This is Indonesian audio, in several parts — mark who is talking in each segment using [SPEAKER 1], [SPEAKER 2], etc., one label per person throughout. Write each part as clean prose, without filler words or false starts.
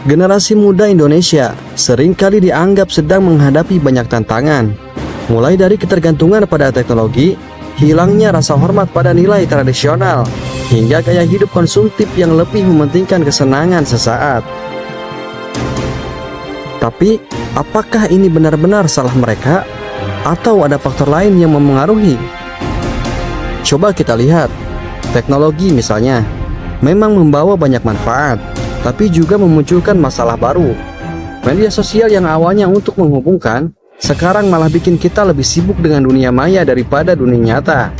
[SPEAKER 1] Generasi muda Indonesia seringkali dianggap sedang menghadapi banyak tantangan, mulai dari ketergantungan pada teknologi, hilangnya rasa hormat pada nilai tradisional, hingga gaya hidup konsumtif yang lebih mementingkan kesenangan sesaat. Tapi, apakah ini benar-benar salah mereka? Atau ada faktor lain yang memengaruhi? Coba kita lihat, teknologi misalnya, memang membawa banyak manfaat, tapi juga memunculkan masalah baru. Media sosial yang awalnya untuk menghubungkan, sekarang malah bikin kita lebih sibuk dengan dunia maya daripada dunia nyata.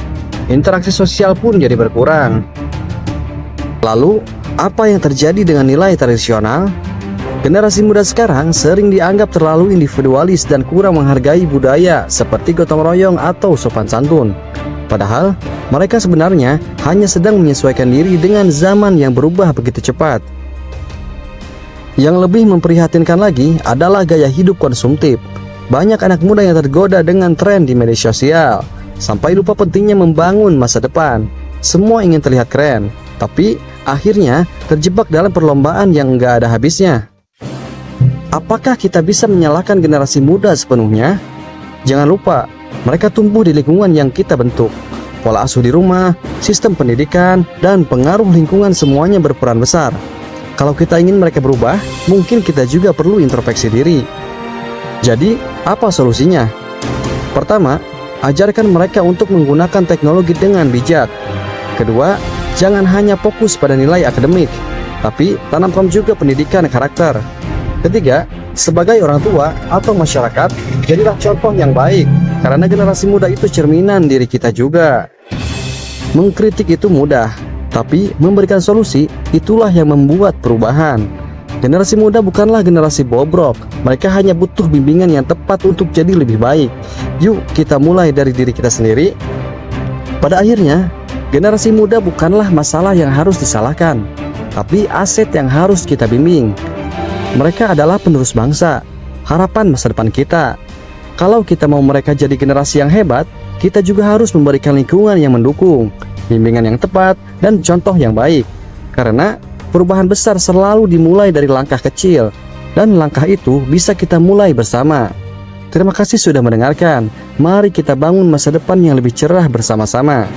[SPEAKER 1] Interaksi sosial pun jadi berkurang. Lalu, apa yang terjadi dengan nilai tradisional? Generasi muda sekarang sering dianggap terlalu individualis dan kurang menghargai budaya seperti gotong royong atau sopan santun. Padahal, mereka sebenarnya hanya sedang menyesuaikan diri dengan zaman yang berubah begitu cepat. Yang lebih memprihatinkan lagi adalah gaya hidup konsumtif. Banyak anak muda yang tergoda dengan tren di media sosial, sampai lupa pentingnya membangun masa depan. Semua ingin terlihat keren, tapi akhirnya terjebak dalam perlombaan yang nggak ada habisnya. Apakah kita bisa menyalahkan generasi muda sepenuhnya? Jangan lupa, mereka tumbuh di lingkungan yang kita bentuk. Pola asuh di rumah, sistem pendidikan, dan pengaruh lingkungan semuanya berperan besar. Kalau kita ingin mereka berubah, mungkin kita juga perlu introspeksi diri. Jadi, apa solusinya? Pertama, ajarkan mereka untuk menggunakan teknologi dengan bijak. Kedua, jangan hanya fokus pada nilai akademik, tapi tanamkan juga pendidikan karakter. Ketiga, sebagai orang tua atau masyarakat, jadilah contoh yang baik, karena generasi muda itu cerminan diri kita juga. Mengkritik itu mudah, tapi memberikan solusi itulah yang membuat perubahan. Generasi muda bukanlah generasi bobrok, mereka hanya butuh bimbingan yang tepat untuk jadi lebih baik. Yuk kita mulai dari diri kita sendiri. Pada akhirnya, generasi muda bukanlah masalah yang harus disalahkan, tapi aset yang harus kita bimbing. Mereka adalah penerus bangsa, harapan masa depan kita. Kalau kita mau mereka jadi generasi yang hebat, kita juga harus memberikan lingkungan yang mendukung, bimbingan yang tepat, dan contoh yang baik. Karena perubahan besar selalu dimulai dari langkah kecil, dan langkah itu bisa kita mulai bersama. Terima kasih sudah mendengarkan. Mari kita bangun masa depan yang lebih cerah bersama-sama.